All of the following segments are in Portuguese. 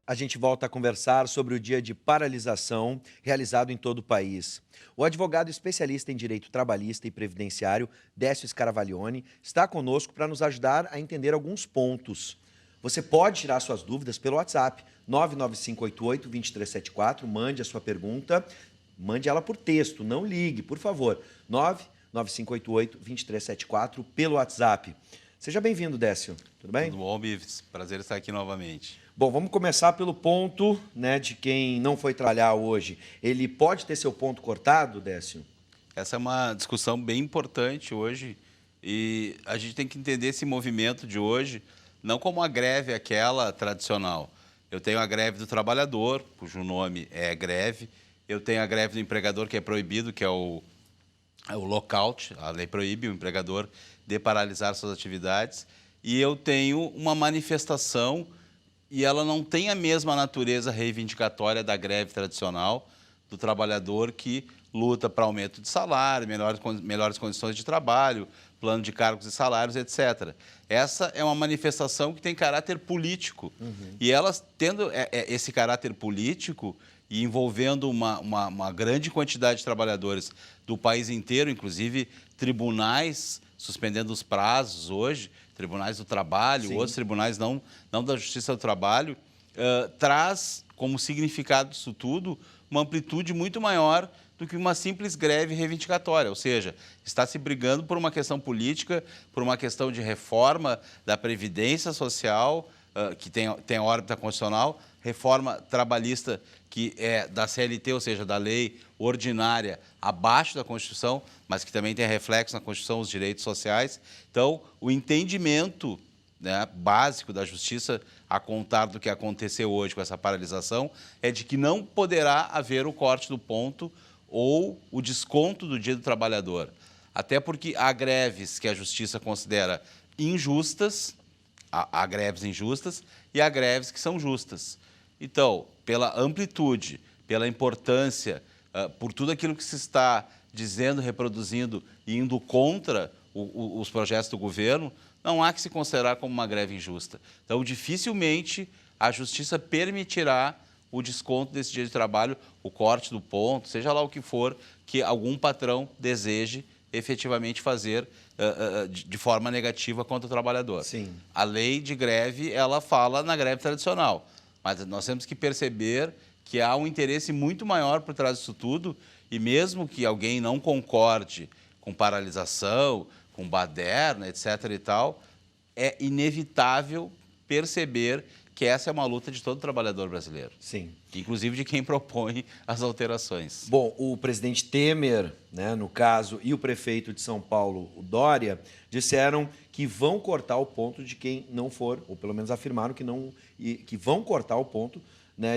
A gente volta a conversar sobre o dia de paralisação realizado em todo o país. O advogado especialista em direito trabalhista e previdenciário, Décio Scaravaglione, está conosco para nos ajudar a entender alguns pontos. Você pode tirar suas dúvidas pelo WhatsApp 99588-2374, mande a sua pergunta, mande ela por texto, não ligue, por favor. 99588-2374 pelo WhatsApp. Seja bem-vindo, Décio. Tudo bem? Tudo bom, Bives? Prazer estar aqui novamente. Bom, vamos começar pelo ponto, de quem não foi trabalhar hoje. Ele pode ter seu ponto cortado, Décio? Essa é uma discussão bem importante hoje e a gente tem que entender esse movimento de hoje não como a greve aquela tradicional. Eu tenho a greve do trabalhador, cujo nome é greve. Eu tenho a greve do empregador, que é proibido, que é o lockout. A lei proíbe o empregador de paralisar suas atividades. E eu tenho uma manifestação, e ela não tem a mesma natureza reivindicatória da greve tradicional do trabalhador que luta para aumento de salário, melhores condições de trabalho, plano de cargos e salários, etc. Essa é uma manifestação que tem caráter político. E elas, tendo esse caráter político e envolvendo uma grande quantidade de trabalhadores do país inteiro, inclusive tribunais suspendendo os prazos hoje, tribunais do trabalho, Sim. Outros tribunais não da Justiça do Trabalho, traz como significado disso tudo uma amplitude muito maior do que uma simples greve reivindicatória, ou seja, está se brigando por uma questão política, por uma questão de reforma da Previdência Social, que tem a órbita constitucional, reforma trabalhista que é da CLT, ou seja, da lei ordinária abaixo da Constituição, mas que também tem reflexo na Constituição, os direitos sociais. Então, o entendimento, básico da Justiça, a contar do que aconteceu hoje com essa paralisação, é de que não poderá haver o corte do ponto ou o desconto do Dia do Trabalhador. Até porque há greves que a Justiça considera injustas, há greves injustas e há greves que são justas. Então, pela amplitude, pela importância, por tudo aquilo que se está dizendo, reproduzindo e indo contra os projetos do governo, não há que se considerar como uma greve injusta. Então, dificilmente a Justiça permitirá o desconto desse dia de trabalho, o corte do ponto, seja lá o que for que algum patrão deseje efetivamente fazer de forma negativa contra o trabalhador. Sim. A lei de greve, ela fala na greve tradicional, mas nós temos que perceber que há um interesse muito maior por trás disso tudo, e mesmo que alguém não concorde com paralisação, com baderna, etc. e tal, é inevitável perceber que essa é uma luta de todo trabalhador brasileiro. Sim. Inclusive de quem propõe as alterações. Bom, o presidente Temer, no caso, e o prefeito de São Paulo, o Dória, disseram que vão cortar o ponto de quem não for, ou pelo menos afirmaram que vão cortar o ponto,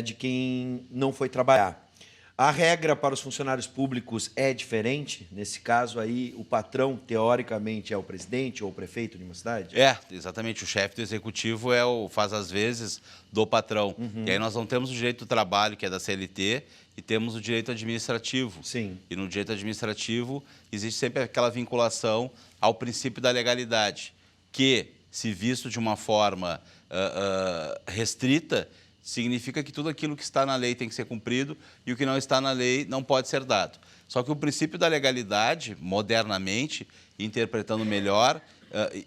de quem não foi trabalhar. A regra para os funcionários públicos é diferente? Nesse caso aí, o patrão, teoricamente, é o presidente ou o prefeito de uma cidade? É, exatamente. O chefe do executivo faz as vezes do patrão. E aí nós não temos o direito do trabalho, que é da CLT, e temos o direito administrativo. Sim. E no direito administrativo existe sempre aquela vinculação ao princípio da legalidade, que, se visto de uma forma restrita, significa que tudo aquilo que está na lei tem que ser cumprido e o que não está na lei não pode ser dado. Só que o princípio da legalidade, modernamente, interpretando melhor,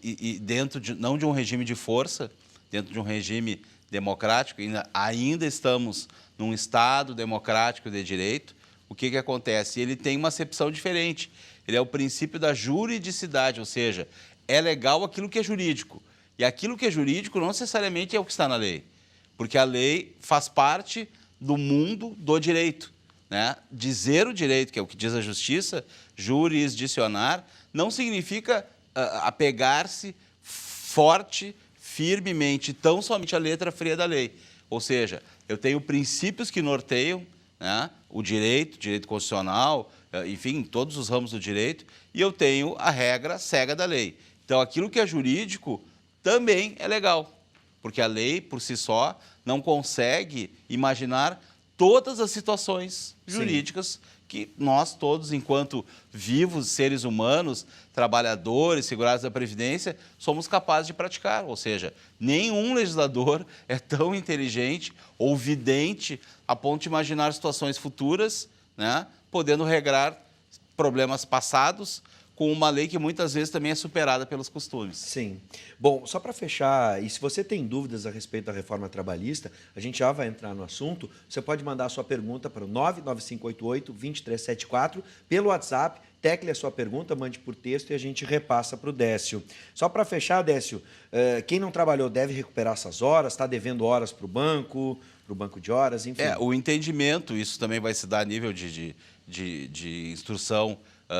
e dentro não de um regime de força, dentro de um regime democrático, ainda estamos num Estado democrático de direito, o que acontece? Ele tem uma acepção diferente. Ele é o princípio da juridicidade, ou seja, é legal aquilo que é jurídico. E aquilo que é jurídico não necessariamente é o que está na lei, porque a lei faz parte do mundo do direito. Dizer o direito, que é o que diz a Justiça, jurisdicionar, não significa apegar-se forte, firmemente, tão somente à letra fria da lei. Ou seja, eu tenho princípios que norteiam o direito constitucional, enfim, todos os ramos do direito, e eu tenho a regra cega da lei. Então, aquilo que é jurídico também é legal, porque a lei, por si só, não consegue imaginar todas as situações jurídicas que nós todos, enquanto vivos, seres humanos, trabalhadores, segurados da Previdência, somos capazes de praticar. Ou seja, nenhum legislador é tão inteligente ou vidente a ponto de imaginar situações futuras, né, podendo regrar problemas passados com uma lei que muitas vezes também é superada pelos costumes. Sim. Bom, só para fechar, e se você tem dúvidas a respeito da reforma trabalhista, a gente já vai entrar no assunto, você pode mandar a sua pergunta para o 99588-2374 pelo WhatsApp, tecle a sua pergunta, mande por texto e a gente repassa para o Décio. Só para fechar, Décio, quem não trabalhou deve recuperar essas horas, está devendo horas para o banco de horas, enfim. O entendimento, isso também vai se dar a nível de instrução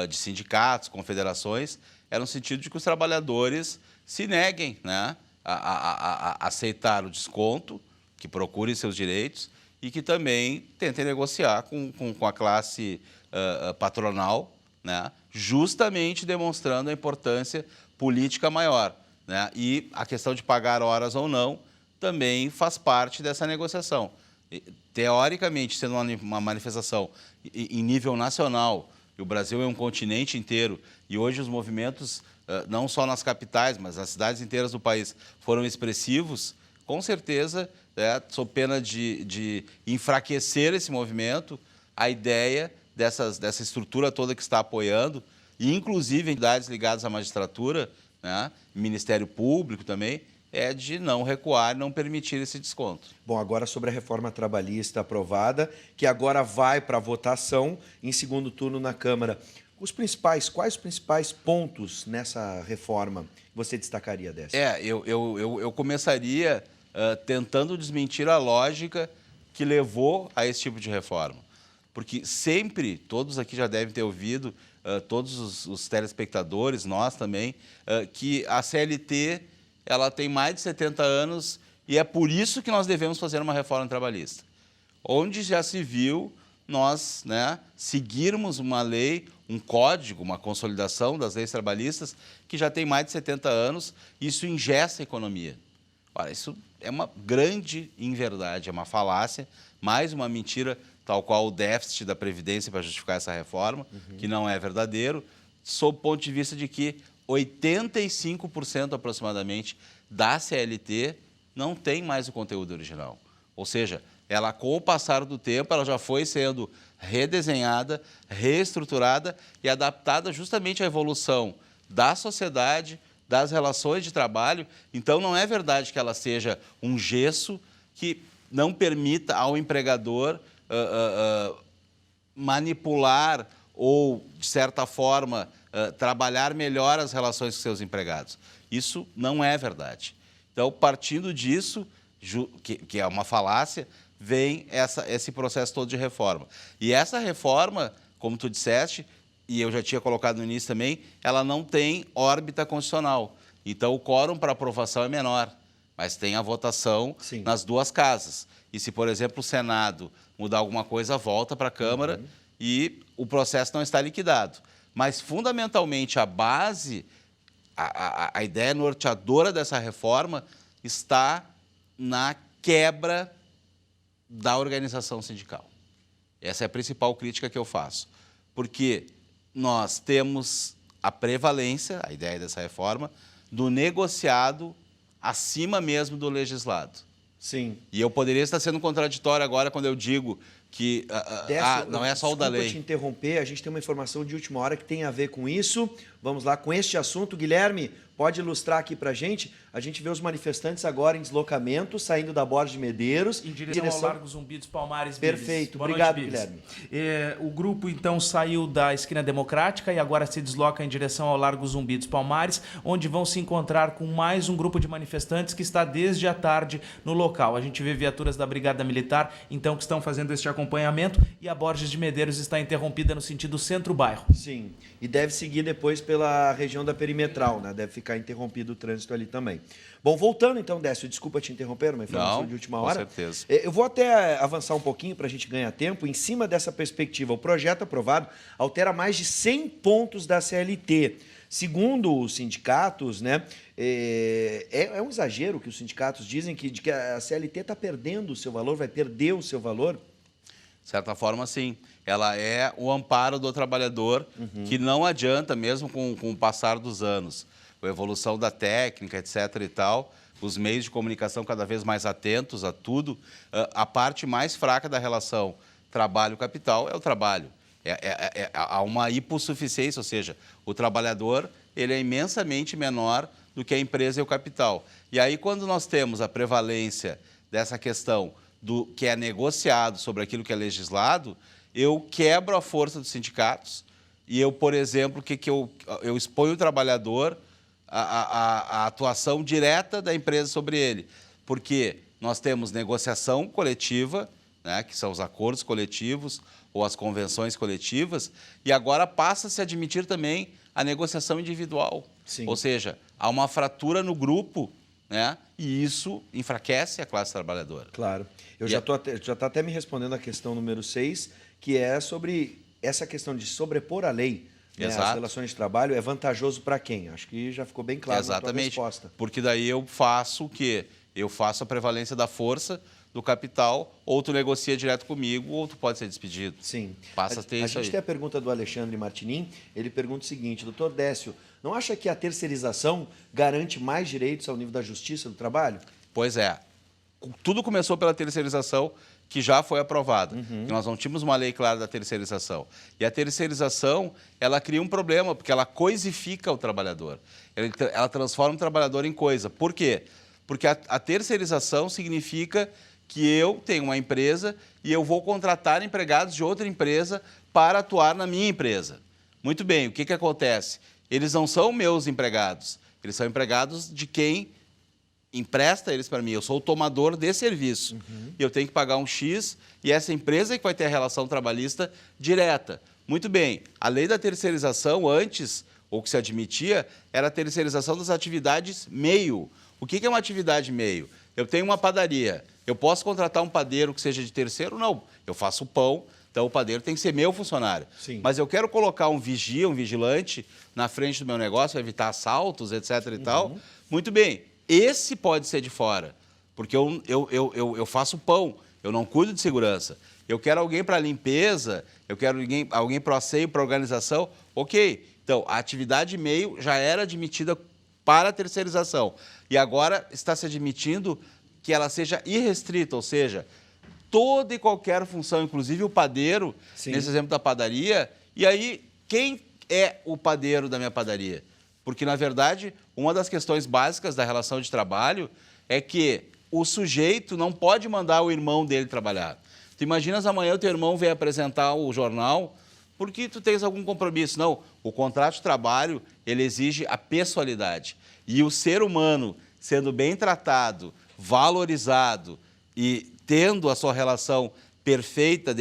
de sindicatos, confederações, era no sentido de que os trabalhadores se neguem, né, a aceitar o desconto, que procurem seus direitos e que também tentem negociar com a classe patronal, né, justamente demonstrando a importância política maior, né, e a questão de pagar horas ou não também faz parte dessa negociação. Teoricamente, sendo uma manifestação em nível nacional, e o Brasil é um continente inteiro, e hoje os movimentos, não só nas capitais, mas nas cidades inteiras do país, foram expressivos, com certeza, sob pena de enfraquecer esse movimento, a ideia dessa estrutura toda que está apoiando, e inclusive entidades ligadas à magistratura, né, Ministério Público também, é de não recuar, não permitir esse desconto. Bom, agora sobre a reforma trabalhista aprovada, que agora vai para votação em segundo turno na Câmara. Quais os principais pontos nessa reforma que você destacaria dessa? Eu começaria tentando desmentir a lógica que levou a esse tipo de reforma. Porque sempre, todos aqui já devem ter ouvido, todos os telespectadores, nós também, que a CLT ela tem mais de 70 anos e é por isso que nós devemos fazer uma reforma trabalhista. Onde já se viu nós, né, seguirmos uma lei, um código, uma consolidação das leis trabalhistas que já tem mais de 70 anos, isso ingessa a economia. Ora, isso é uma grande inverdade, é uma falácia, mais uma mentira, tal qual o déficit da Previdência para justificar essa reforma, que não é verdadeiro, sob o ponto de vista de que 85% aproximadamente da CLT não tem mais o conteúdo original. Ou seja, ela, com o passar do tempo, ela já foi sendo redesenhada, reestruturada e adaptada justamente à evolução da sociedade, das relações de trabalho. Então, não é verdade que ela seja um gesso que não permita ao empregador manipular ou, de certa forma, trabalhar melhor as relações com seus empregados. Isso não é verdade. Então, partindo disso, que é uma falácia, vem esse processo todo de reforma. E essa reforma, como tu disseste, e eu já tinha colocado no início também, ela não tem órbita constitucional. Então, o quórum para aprovação é menor, mas tem a votação nas duas casas. E se, por exemplo, o Senado mudar alguma coisa, volta para a Câmara e o processo não está liquidado. Mas, fundamentalmente, a base, a ideia norteadora dessa reforma está na quebra da organização sindical. Essa é a principal crítica que eu faço. Porque nós temos a prevalência, a ideia dessa reforma, do negociado acima mesmo do legislado. Sim. E eu poderia estar sendo contraditório agora quando eu digo que não é só o da lei. Desculpa te interromper, a gente tem uma informação de última hora que tem a ver com isso. Vamos lá com este assunto. Guilherme, pode ilustrar aqui para a gente? A gente vê os manifestantes agora em deslocamento, saindo da Borges de Medeiros. Em direção ao Largo Zumbi dos Palmares. Perfeito, obrigado, Guilherme. O grupo, então, saiu da Esquina Democrática e agora se desloca em direção ao Largo Zumbi dos Palmares, onde vão se encontrar com mais um grupo de manifestantes que está desde a tarde no local. A gente vê viaturas da Brigada Militar, então, que estão fazendo este acompanhamento, e a Borges de Medeiros está interrompida no sentido centro-bairro. Sim, e deve seguir depois pela região da Perimetral, né? Deve ficar interrompido o trânsito ali também. Bom, voltando então, Décio, desculpa te interromper, uma informação de última hora. Com certeza. Eu vou até avançar um pouquinho para a gente ganhar tempo. Em cima dessa perspectiva, o projeto aprovado altera mais de 100 pontos da CLT. Segundo os sindicatos, né, é um exagero que os sindicatos dizem de que a CLT está perdendo o seu valor, vai perder o seu valor? De certa forma, sim. ela é o amparo do trabalhador, que não adianta mesmo com o passar dos anos. Com a evolução da técnica, etc. e tal, os meios de comunicação cada vez mais atentos a tudo, a parte mais fraca da relação trabalho-capital é o trabalho. Há uma hipossuficiência, ou seja, o trabalhador ele é imensamente menor do que a empresa e o capital. E aí, quando nós temos a prevalência dessa questão do que é negociado sobre aquilo que é legislado, eu quebro a força dos sindicatos e eu, por exemplo, eu exponho o trabalhador à atuação direta da empresa sobre ele. Porque nós temos negociação coletiva, né, que são os acordos coletivos ou as convenções coletivas, e agora passa a se admitir também a negociação individual. Sim. Ou seja, há uma fratura no grupo, né, e isso enfraquece a classe trabalhadora. Claro. Eu já está até me respondendo a questão número 6, que é sobre essa questão de sobrepor a lei, né, as relações de trabalho. É vantajoso para quem? Acho que já ficou bem claro na tua resposta. Porque daí eu faço o quê? Eu faço a prevalência da força do capital, ou tu negocia direto comigo, ou tu pode ser despedido. Sim. Passa a ter isso aí. A gente tem a pergunta do Alexandre Martinin. Ele pergunta o seguinte: doutor Décio, não acha que a terceirização garante mais direitos ao nível da justiça do trabalho? Pois é. Tudo começou pela terceirização, que já foi aprovada. Nós não tínhamos uma lei clara da terceirização. E a terceirização, ela cria um problema, porque ela coisifica o trabalhador. Ela transforma o trabalhador em coisa. Por quê? Porque a terceirização significa que eu tenho uma empresa e eu vou contratar empregados de outra empresa para atuar na minha empresa. Muito bem, o que acontece? Eles não são meus empregados, eles são empregados de quem empresta eles para mim. Eu sou o tomador de serviço. E eu tenho que pagar um X e essa empresa é que vai ter a relação trabalhista direta. Muito bem, a lei da terceirização antes, ou que se admitia, era a terceirização das atividades meio. O que é uma atividade meio? Eu tenho uma padaria. Eu posso contratar um padeiro que seja de terceiro? Não. Eu faço o pão, então o padeiro tem que ser meu funcionário. Sim. Mas eu quero colocar um vigia, um vigilante na frente do meu negócio para evitar assaltos, etc. e tal. Muito bem. Esse pode ser de fora, porque eu faço pão, eu não cuido de segurança. Eu quero alguém para limpeza, eu quero alguém para o asseio, para a organização. Ok. Então, a atividade meio já era admitida para a terceirização. E agora está se admitindo que ela seja irrestrita, ou seja, toda e qualquer função, inclusive o padeiro, Sim. nesse exemplo da padaria. E aí, quem é o padeiro da minha padaria? Porque, na verdade, uma das questões básicas da relação de trabalho é que o sujeito não pode mandar o irmão dele trabalhar. Tu imaginas amanhã o teu irmão vem apresentar o jornal porque tu tens algum compromisso. Não, o contrato de trabalho, ele exige a pessoalidade. E o ser humano sendo bem tratado, valorizado e tendo a sua relação perfeita,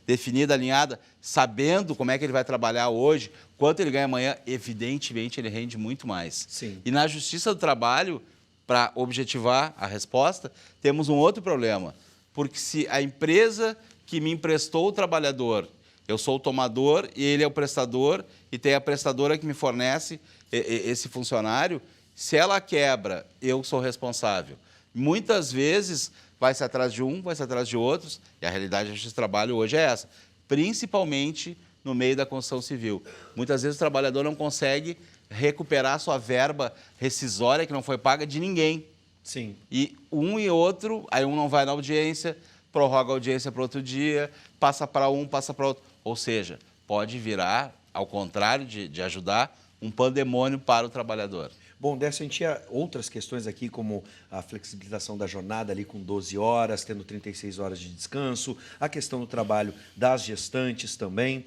definida, alinhada, sabendo como é que ele vai trabalhar hoje, quanto ele ganha amanhã, evidentemente ele rende muito mais. Sim. E na Justiça do Trabalho, para objetivar a resposta, temos um outro problema. Porque se a empresa que me emprestou o trabalhador, eu sou o tomador e ele é o prestador, e tem a prestadora que me fornece esse funcionário, se ela quebra, eu sou responsável. Muitas vezes vai-se atrás de um, vai-se atrás de outros, e a realidade da Justiça do Trabalho hoje é essa, principalmente no meio da construção civil. Muitas vezes o trabalhador não consegue recuperar a sua verba rescisória que não foi paga de ninguém. Sim. E um e outro, aí um não vai na audiência, prorroga a audiência para outro dia, passa para um, passa para outro. Ou seja, pode virar, ao contrário de ajudar, um pandemônio para o trabalhador. Bom, Décio, a gente tinha outras questões aqui, como a flexibilização da jornada ali com 12 horas, tendo 36 horas de descanso, a questão do trabalho das gestantes também,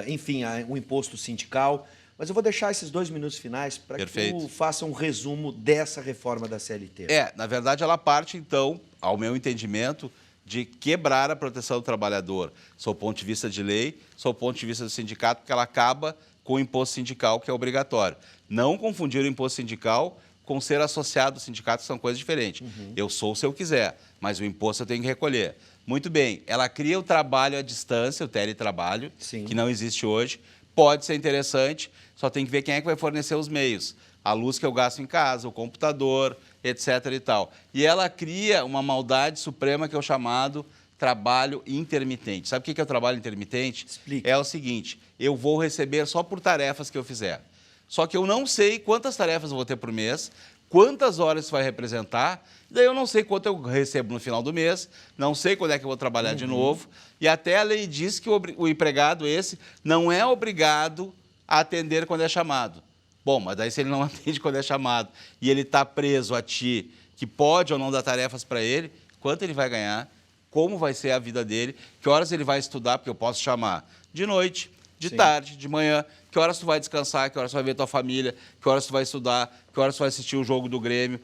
enfim, o imposto sindical. Mas eu vou deixar esses 2 minutos finais para que tu faça um resumo dessa reforma da CLT. Na verdade, ela parte, então, ao meu entendimento, de quebrar a proteção do trabalhador, sob o ponto de vista de lei, sob o ponto de vista do sindicato, porque ela acaba com o imposto sindical, que é obrigatório. Não confundir o imposto sindical com ser associado ao sindicato, que são coisas diferentes. Eu sou se eu quiser, mas o imposto eu tenho que recolher. Muito bem, ela cria o trabalho à distância, o teletrabalho, que não existe hoje. Pode ser interessante, só tem que ver quem é que vai fornecer os meios. A luz que eu gasto em casa, o computador, etc. e tal. E ela cria uma maldade suprema que é o chamado trabalho intermitente. Sabe o que é o trabalho intermitente? Explique. É o seguinte, eu vou receber só por tarefas que eu fizer. Só que eu não sei quantas tarefas eu vou ter por mês, quantas horas isso vai representar, daí eu não sei quanto eu recebo no final do mês, não sei quando é que eu vou trabalhar de novo, e até a lei diz que o empregado esse não é obrigado a atender quando é chamado. Bom, mas daí se ele não atende quando é chamado e ele está preso a ti, que pode ou não dar tarefas para ele, quanto ele vai ganhar, como vai ser a vida dele, que horas ele vai estudar, porque eu posso chamar de noite, de Sim. tarde, de manhã, que horas tu vai descansar, que horas tu vai ver tua família, que horas tu vai estudar, que horas tu vai assistir o jogo do Grêmio,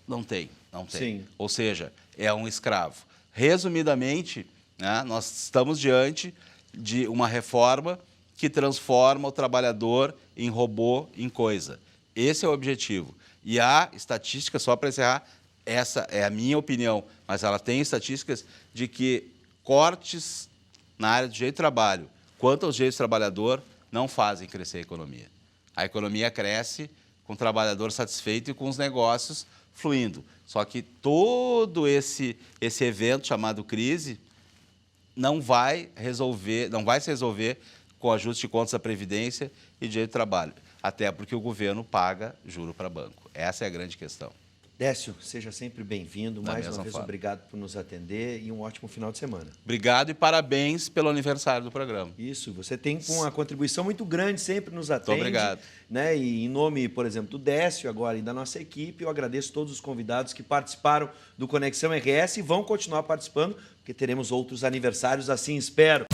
não tem. Sim. Ou seja, é um escravo. Resumidamente, né, nós estamos diante de uma reforma que transforma o trabalhador em robô, em coisa. Esse é o objetivo. E há estatísticas, só para encerrar, essa é a minha opinião, mas ela tem estatísticas de que cortes na área do direito do trabalho quanto aos direitos do trabalhador não fazem crescer a economia. A economia cresce com o trabalhador satisfeito e com os negócios fluindo. Só que todo esse evento chamado crise não vai se resolver com ajuste de contas da Previdência e direito do trabalho, até porque o governo paga juro para banco. Essa é a grande questão. Décio, seja sempre bem-vindo. Da Mais mesma uma vez, forma. obrigado por nos atender e um ótimo final de semana. Obrigado e parabéns pelo aniversário do programa. Isso, você tem uma contribuição muito grande, sempre nos atende. obrigado. Né? E em nome, por exemplo, do Décio agora e da nossa equipe, eu agradeço todos os convidados que participaram do Conexão RS e vão continuar participando, porque teremos outros aniversários, assim espero.